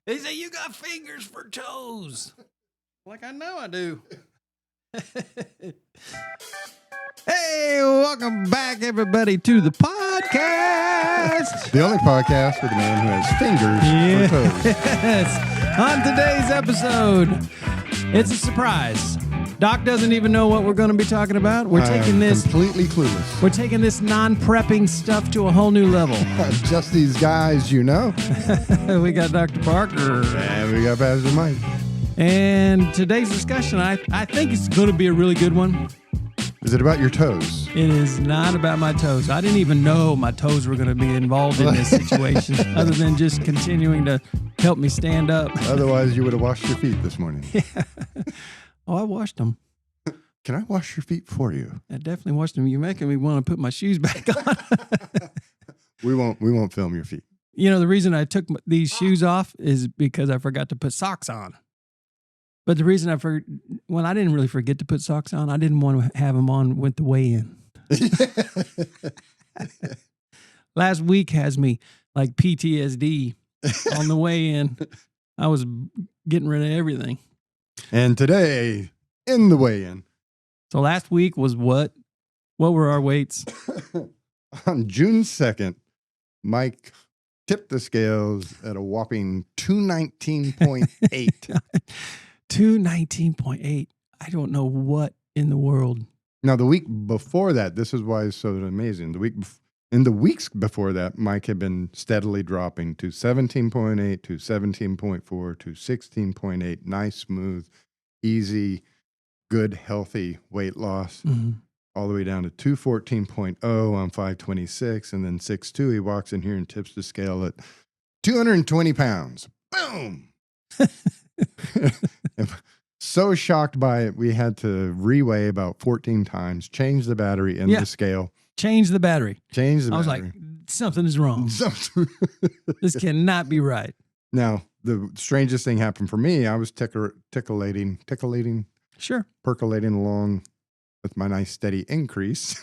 They say you got fingers for toes. Like, I know I do. Hey, welcome back, everybody, to the podcast. The only podcast with a man who has fingers for toes. Yes. On today's episode, it's a surprise. Doc doesn't even know what we're going to be talking about. We're taking this completely clueless. We're taking this non-prepping stuff to a whole new level. Just these guys, you know. We got Dr. Parker. And we got Pastor Mike. And today's discussion, I think it's going to be a really good one. Is it about your toes? It is not about my toes. I didn't even know my toes were going to be involved in this situation, other than just continuing to help me stand up. Otherwise, you would have washed your feet this morning. Yeah. Oh, I washed them. Can I wash your feet for you? I definitely washed them. You're making me want to put my shoes back on. We won't film your feet. You know, the reason I took these shoes off is because I forgot to put socks on. But the reason I didn't really forget to put socks on. I didn't want to have them on with the weigh-in. Last week has me like PTSD on the weigh-in. I was getting rid of everything. And today, in the weigh-in. So last week was what? What were our weights? On June 2nd, Mike tipped the scales at a whopping 219.8. 219.8. I don't know what in the world. Now, the week before that, this is why it's so amazing. In the weeks before that, Mike had been steadily dropping to 17.8, to 17.4, to 16.8. Nice, smooth, easy, good, healthy weight loss. Mm-hmm. All the way down to 214.0 on 526. And then 6'2", he walks in here and tips the scale at 220 pounds. Boom! So shocked by it, we had to reweigh about 14 times, change the battery in the scale. Change the battery. I was like, something is wrong. This cannot be right. Now, the strangest thing happened for me. I was percolating along with my nice steady increase.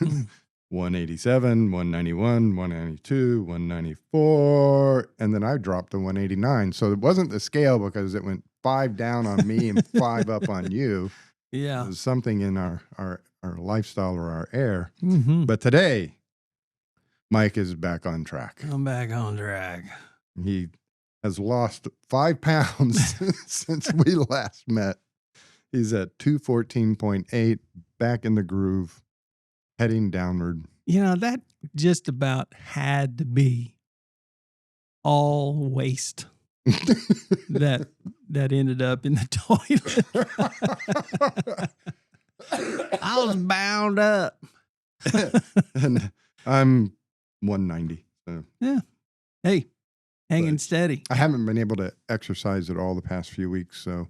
187, 191, 192, 194, and then I dropped to 189. So it wasn't the scale because it went 5 down on me and 5 up on you. Yeah. It was something in our lifestyle or our air. Mm-hmm. But today, Mike is back on track. I'm back on track. He has lost 5 pounds since we last met. He's at 214.8, back in the groove, heading downward. You know, that just about had to be all waste that ended up in the toilet. I was bound up. And I'm 190. So. Yeah. Hey, hanging steady. I haven't been able to exercise at all the past few weeks, so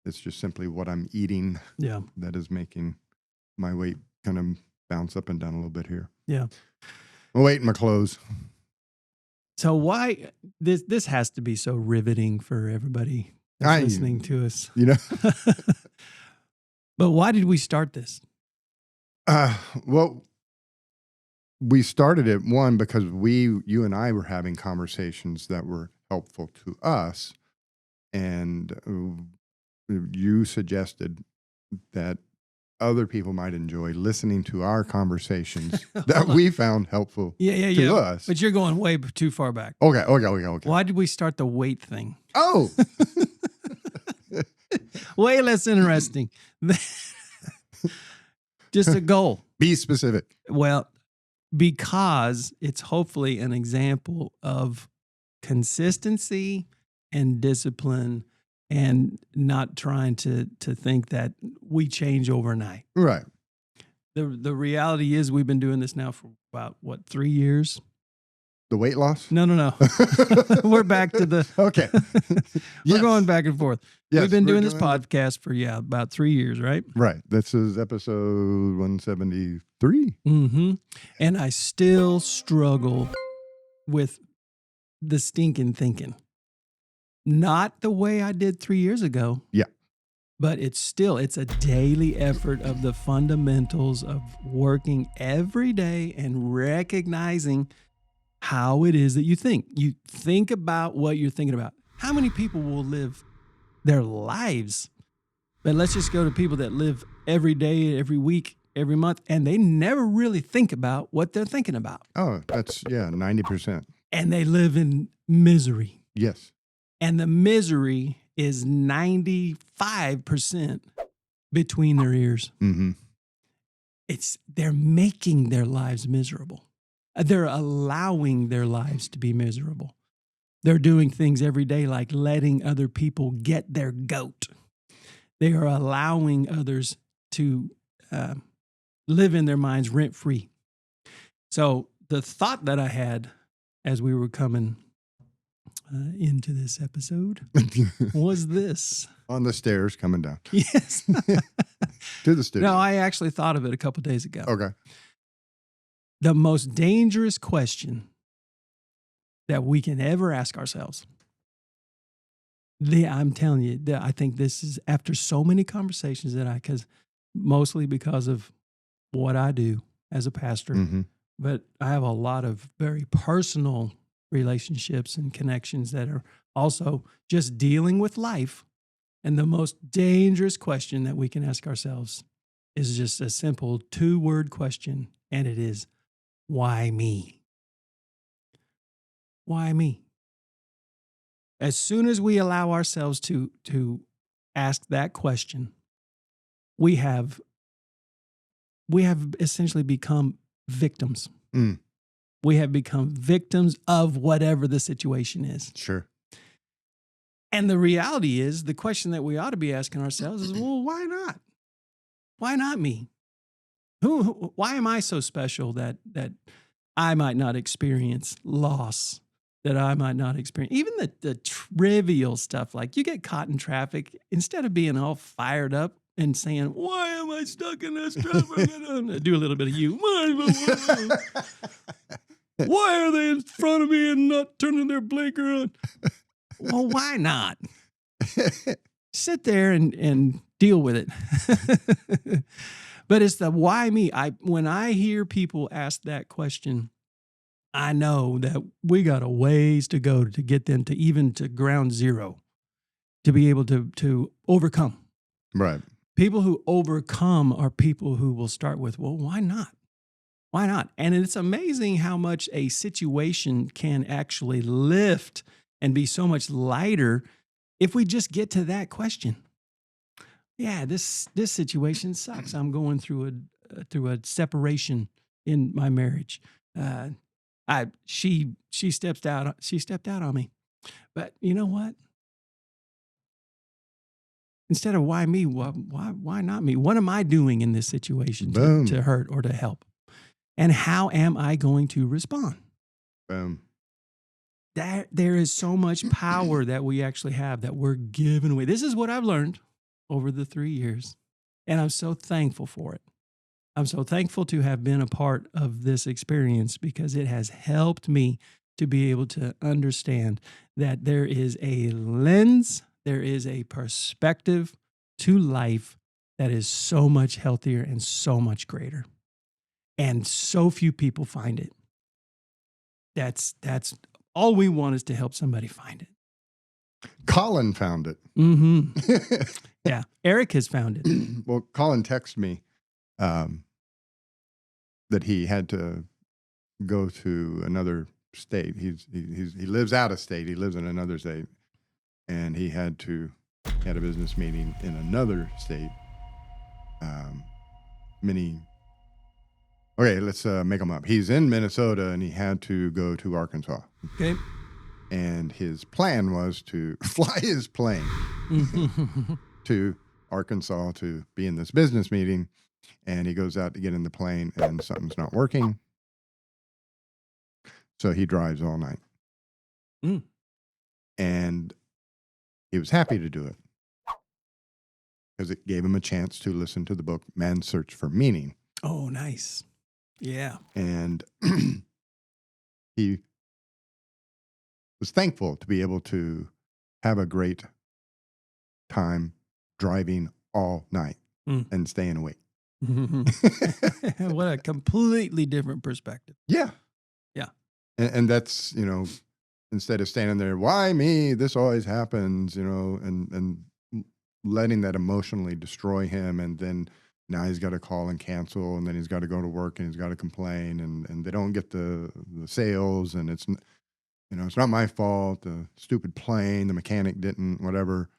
it's just simply what I'm eating that is making my weight kind of bounce up and down a little bit here. Yeah. I'm waiting my clothes. So why this has to be so riveting for everybody that's listening to us. You know. But why did we start this? Well, we started it, one, because you and I were having conversations that were helpful to us. And you suggested that other people might enjoy listening to our conversations that we found helpful to us. But you're going way too far back. Okay. Why did we start the weight thing? Oh! Way less interesting. Just a goal. Be specific. Well, because it's hopefully an example of consistency and discipline and not trying to think that we change overnight. Right. The reality is we've been doing this now for about, 3 years? The weight loss? No. We're back to the... Okay. We're going back and forth. Yes, we've been doing this podcast for, about 3 years, right? Right. This is episode 173. Mm-hmm. And I still struggle with the stinking thinking. Not the way I did 3 years ago. Yeah. But it's a daily effort of the fundamentals of working every day and recognizing how it is that you think. You think about what you're thinking about. How many people will live their lives? But let's just go to people that live every day, every week, every month, and they never really think about what they're thinking about. Oh, that's, 90%. And they live in misery. Yes. And the misery is 95% between their ears. Mm-hmm. They're making their lives miserable. They're allowing their lives to be miserable. They're doing things every day like letting other people get their goat. They are allowing others to live in their minds rent-free. So the thought that I had as we were coming into this episode was this. On the stairs coming down. Yes. To the studio. No, I actually thought of it a couple of days ago. Okay. The most dangerous question that we can ever ask ourselves. I'm telling you, I think this is after so many conversations because mostly because of what I do as a pastor, Mm-hmm. but I have a lot of very personal relationships and connections that are also just dealing with life. And the most dangerous question that we can ask ourselves is just a simple 2-word question, and it is, why me? Why me? As soon as we allow ourselves to ask that question, we have essentially become victims. Mm. We have become victims of whatever the situation is. Sure. And the reality is, the question that we ought to be asking ourselves is, well, why not? Why not me? Why am I so special that I might not experience loss, that I might not experience even the trivial stuff, like you get caught in traffic, instead of being all fired up and saying, why am I stuck in this traffic? Do a little bit of you. Why are they in front of me and not turning their blinker on? Well, why not? Sit there and deal with it. But it's the why me. When I hear people ask that question, I know that we got a ways to go to get them to even to ground zero, to be able to overcome. Right. People who overcome are people who will start with, well, why not? Why not? And it's amazing how much a situation can actually lift and be so much lighter if we just get to that question. Yeah, this situation sucks. I'm going through a separation in my marriage. She stepped out on me. But you know what? Instead of why me, why not me? What am I doing in this situation to hurt or to help? And how am I going to respond? Boom. There is so much power that we actually have that we're giving away. This is what I've learned over the 3 years, and I'm so thankful for it. I'm so thankful to have been a part of this experience because it has helped me to be able to understand that there is a lens, there is a perspective to life that is so much healthier and so much greater. And so few people find it. That's all we want is to help somebody find it. Colin found it. Mm-hmm. Yeah, Eric has found it. Well, Colin texted me that he had to go to another state. He lives out of state. He lives in another state, and he had a business meeting in another state. Okay, let's make them up. He's in Minnesota, and he had to go to Arkansas. Okay. And his plan was to fly his plane to Arkansas to be in this business meeting. And he goes out to get in the plane, and something's not working. So he drives all night. Mm. And he was happy to do it because it gave him a chance to listen to the book, Man's Search for Meaning. Oh, nice. Yeah. And he was thankful to be able to have a great time driving all night and staying awake. What a completely different perspective. Yeah. Yeah. And that's, instead of standing there, why me? This always happens, and letting that emotionally destroy him. And then now he's got to call and cancel, and then he's got to go to work and he's got to complain, and they don't get the sales, and it's, it's not my fault. The stupid plane, the mechanic didn't, whatever.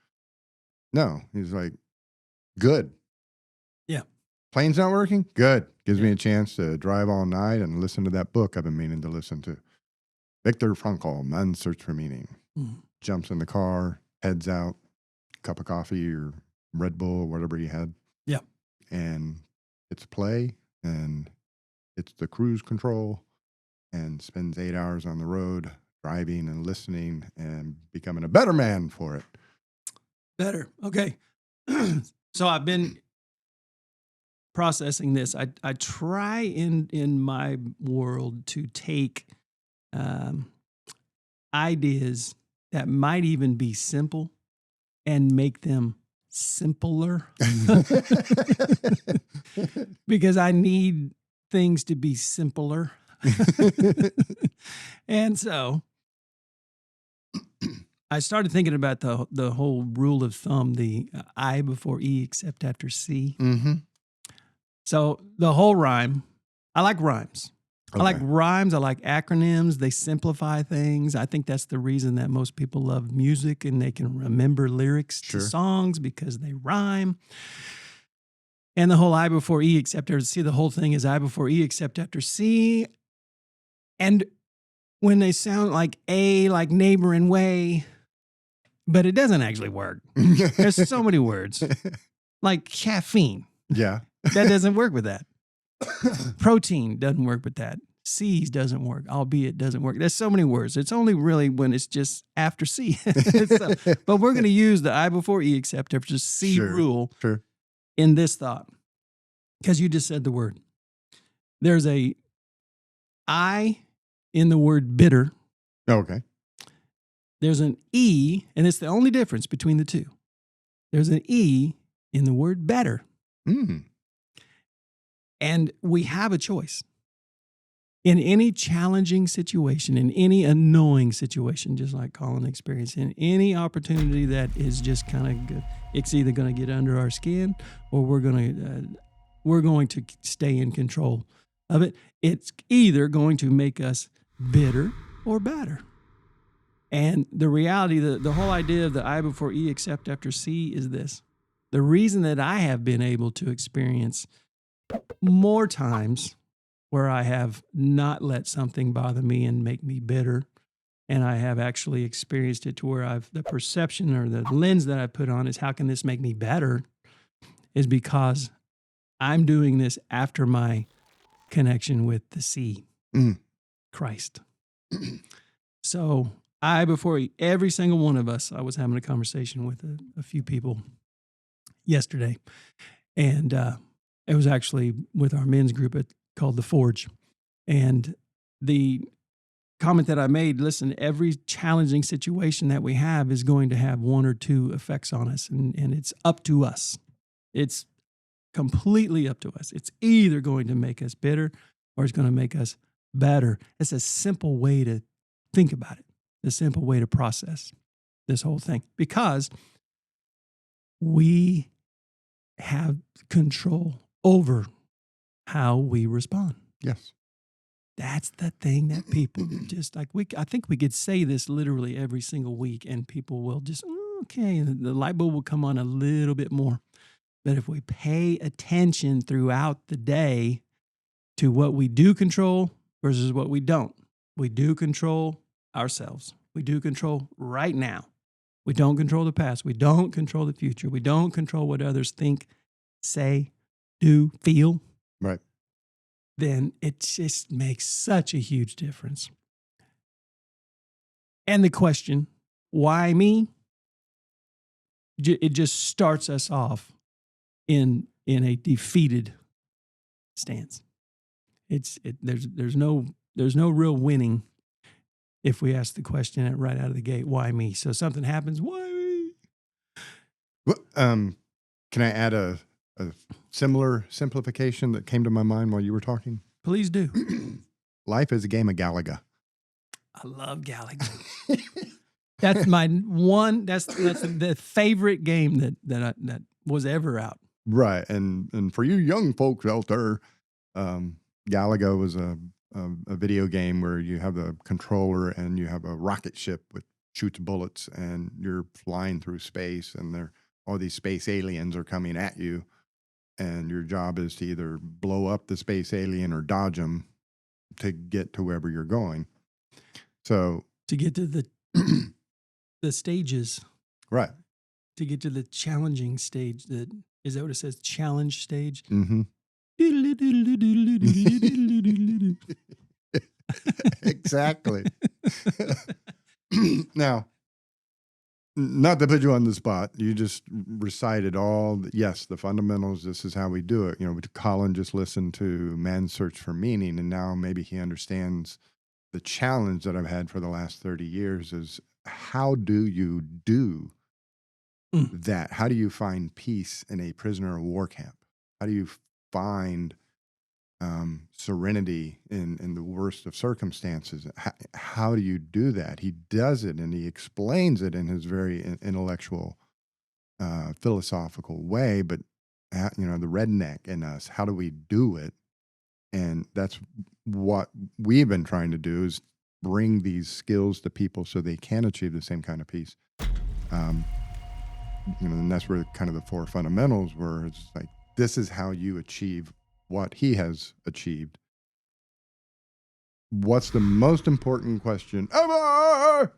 No, he's like, good. Yeah. Plane's not working? Good. Gives Yeah. me a chance to drive all night and listen to that book I've been meaning to listen to. Viktor Frankl, Man's Search for Meaning. Mm. Jumps in the car, heads out, cup of coffee or Red Bull or whatever he had. Yeah. And it's play, and it's the cruise control, and spends 8 hours on the road driving and listening and becoming a better man for it. Better. Okay. So I've been processing this. I try in my world to take ideas that might even be simple and make them simpler. Because I need things to be simpler. And so I started thinking about the whole rule of thumb, the I before E except after C. Mm-hmm. So the whole rhyme, I like rhymes. Okay. I like rhymes. I like acronyms. They simplify things. I think that's the reason that most people love music, and they can remember lyrics to songs because they rhyme. And the whole I before E except after C, the whole thing is I before E except after C. And when they sound like A, like neighbor and way, but it doesn't actually work. There's so many words. Like caffeine. Yeah. That doesn't work with that. Protein doesn't work with that. C's doesn't work, albeit doesn't work. There's so many words. It's only really when it's just after C. So, but we're going to use the I before E except after C rule in this thought. Because you just said the word. There's a I in the word bitter. Okay. There's an E, and it's the only difference between the two. There's an E in the word better. Mm. And we have a choice. In any challenging situation, in any annoying situation, just like Colin experienced, in any opportunity that is just kind of good, it's either going to get under our skin or we're going to stay in control of it. It's either going to make us bitter or better. And the reality, the whole idea of the I before E except after C is this. The reason that I have been able to experience more times where I have not let something bother me and make me bitter, and I have actually experienced it to where the perception or the lens that I put on is how can this make me better, is because I'm doing this after my connection with the C, Christ. So I, before every single one of us, I was having a conversation with a few people yesterday, and it was actually with our men's group called The Forge. And the comment that I made, listen, every challenging situation that we have is going to have one or two effects on us, and it's up to us. It's completely up to us. It's either going to make us bitter or it's going to make us better. It's a simple way to think about it, a simple way to process this whole thing, because we have control over how we respond. Yes. That's the thing that people just like, I think we could say this literally every single week and people will just, okay, the light bulb will come on a little bit more. But if we pay attention throughout the day to what we do control versus what we don't, we do control ourselves. We do control right now. We don't control the past. We don't control the future. We don't control what others think, say, do, feel. Right. Then it just makes such a huge difference. And the question, why me? It just starts us off in a defeated stance. There's no real winning if we ask the question right out of the gate, why me? So something happens, why me? Well, can I add a similar simplification that came to my mind while you were talking? Please do. Life is a game of Galaga. I love Galaga. That's my one. That's the favorite game that was ever out. Right. And for you young folks out there, Galaga was a video game where you have a controller and you have a rocket ship with shoots bullets and you're flying through space and all these space aliens are coming at you. And your job is to either blow up the space alien or dodge them to get to wherever you're going. So to get to the the stages, right. To get to the challenging stage, is that what it says? Challenge stage. Mm-hmm. Exactly. Now, not to put you on the spot, you just recited the fundamentals. This is how we do it. Colin just listened to Man's Search for Meaning, and now maybe he understands the challenge that I've had for the last 30 years is how do you do that? How do you find peace in a prisoner of war camp? How do you find serenity in the worst of circumstances? How do you do that? He does it, and he explains it in his very intellectual, philosophical way. But the redneck in us, how do we do it? And that's what we've been trying to do, is bring these skills to people so they can achieve the same kind of peace. And that's where kind of the four fundamentals were. It's like, this is how you achieve what he has achieved. What's the most important question ever?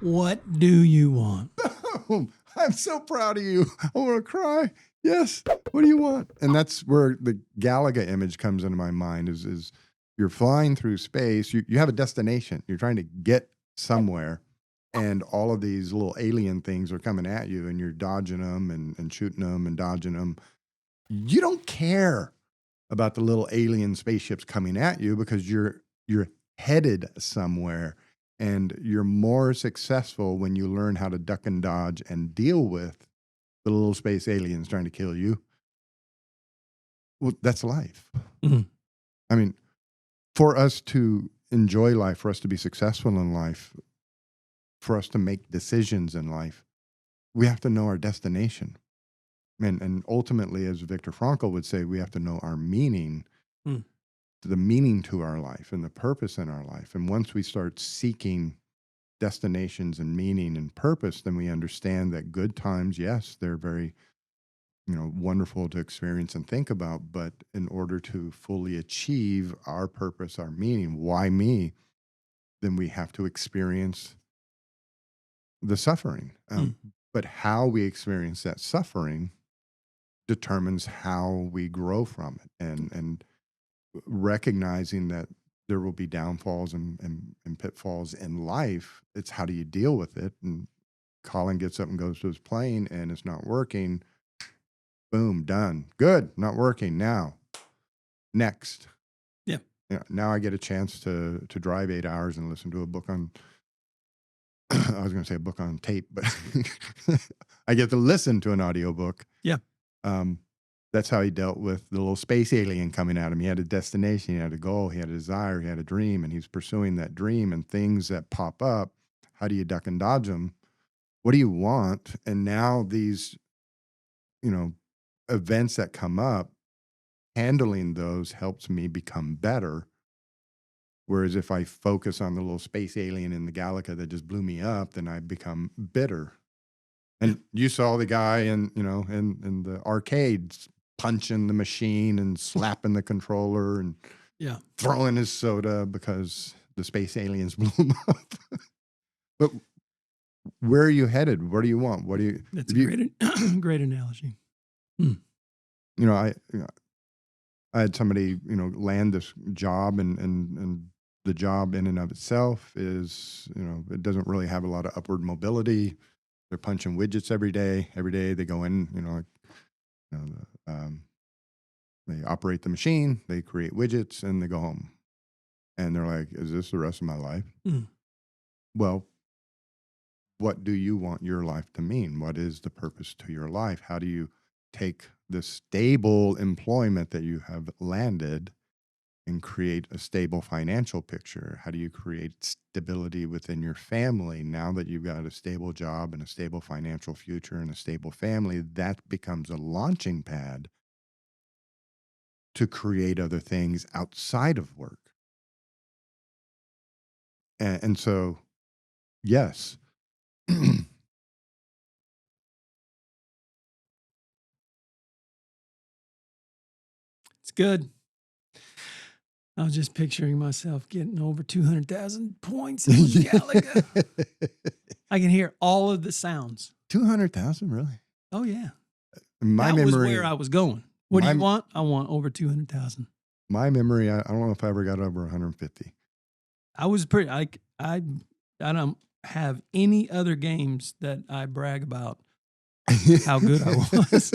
What do you want? I'm so proud of you. I want to cry. Yes. What do you want? And that's where the Galaga image comes into my mind is you're flying through space. You have a destination. You're trying to get somewhere. And all of these little alien things are coming at you and you're dodging them and shooting them and dodging them. You don't care about the little alien spaceships coming at you because you're headed somewhere, and you're more successful when you learn how to duck and dodge and deal with the little space aliens trying to kill you. Well, that's life. Mm-hmm. I mean, for us to enjoy life, for us to be successful in life, for us to make decisions in life, we have to know our destination. And ultimately, as Viktor Frankl would say, we have to know our meaning, the meaning to our life and the purpose in our life. And once we start seeking destinations and meaning and purpose, then we understand that good times, yes, they're very, wonderful to experience and think about. But in order to fully achieve our purpose, our meaning, why me, then we have to experience the suffering. But how we experience that suffering determines how we grow from it, and recognizing that there will be downfalls and pitfalls in life. It's how do you deal with it? And Colin gets up and goes to his plane and it's not working. Boom, done. Good, not working. Now, next. Yeah. Now I get a chance to drive 8 hours and listen to a book on, I was going to say a book on tape, but I get to listen to an audiobook. Yeah. That's how he dealt with the little space alien coming at him. He had a destination, he had a goal, he had a desire, he had a dream, and he's pursuing that dream. And things that pop up, how do you duck and dodge them? What do you want? And now these, events that come up, handling those helps me become better. Whereas if I focus on the little space alien in the Galaga that just blew me up, then I become bitter. And you saw the guy in the arcades punching the machine and slapping the controller and throwing his soda because the space aliens blew him up. But where are you headed? What do you want? That's a great analogy. I had somebody, land this job and the job in and of itself is, it doesn't really have a lot of upward mobility. They're punching widgets every day. Every day they go in, they operate the machine, they create widgets, and they go home. And they're like, is this the rest of my life? Well, what do you want your life to mean? What is the purpose to your life? How do you take the stable employment that you have landed and create a stable financial picture? How do you create stability within your family now that you've got a stable job and a stable financial future and a stable family? That becomes a launching pad to create other things outside of work. And so, yes. It's good. I was just picturing myself getting over 200,000 points in Galaga. I can hear all of the sounds. 200,000, really? Oh, yeah. My that memory was where I was going. What do you want? I want over 200,000. My memory, I don't know if I ever got over 150. I was pretty, I don't have any other games that I brag about how good I was.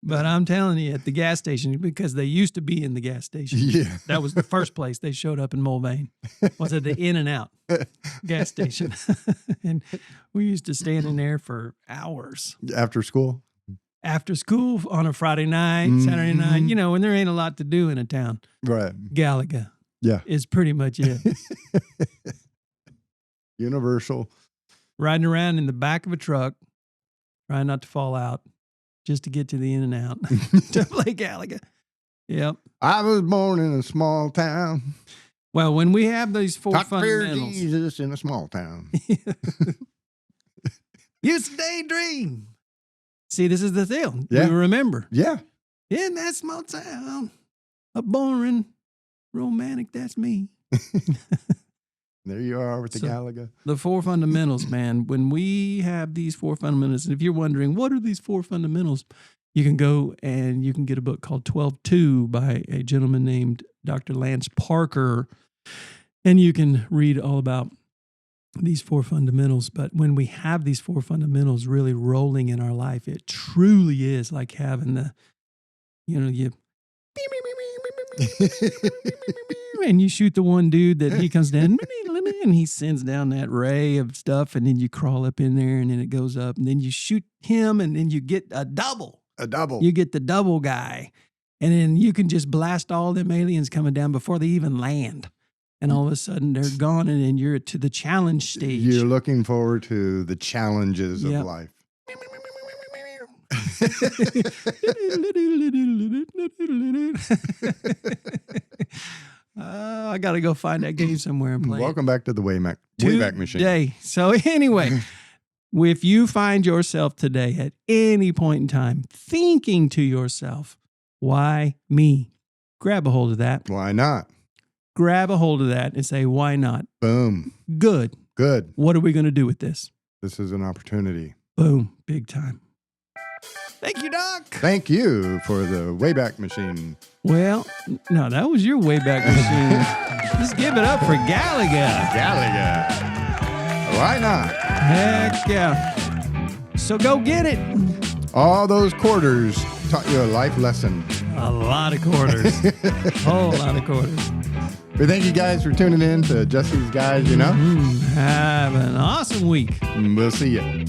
But I'm telling you, at the gas station, because they used to be in the gas station. Yeah. That was the first place they showed up in Mulvane. Was at the In-N-Out gas station. And we used to stand in there for hours. After school? After school on a Friday night, Saturday night, you know, when there ain't a lot to do in a town. Right. Galaga. Yeah. Is pretty much it. Universal. Riding around in the back of a truck, trying not to fall out, just to get to the In-N-Out to play Galaga. Yep. I was born in a small town. Well, when we have these four Talk fear fundamentals. Jesus in a small town. Used to daydream. See, this is the thing. Yeah. We remember. Yeah. In that small town, a boring romantic, that's me. There you are with the Galaga. The four fundamentals, man. When we have these four fundamentals, and if you're wondering, what are these four fundamentals? You can go and you can get a book called 12-2 by a gentleman named Dr. Lance Parker. And you can read all about these four fundamentals. But when we have these four fundamentals really rolling in our life, it truly is like having the, you know, and you shoot the one dude that he comes down and he sends down that ray of stuff, and then you crawl up in there and then it goes up, and then you shoot him and then you get a double. You get the double guy, and then you can just blast all them aliens coming down before they even land. And all of a sudden they're gone, and then you're to the challenge stage. You're looking forward to the challenges of life. I got to go find that game somewhere and play. Welcome back to the Wayback Machine. Today. So anyway, if you find yourself today at any point in time thinking to yourself, why me? Grab a hold of that. Why not? Grab a hold of that and say, why not? Boom. Good. What are we going to do with this? This is an opportunity. Boom. Big time. Thank you, Doc. Thank you for the Wayback Machine. Well, no, that was your Wayback Machine. Just give it up for Galaga. Why not? Heck yeah. So go get it. All those quarters taught you a life lesson. A lot of quarters. Whole lot of quarters. We thank you guys for tuning in to Jesse's Guys, you know. Have an awesome week. We'll see you.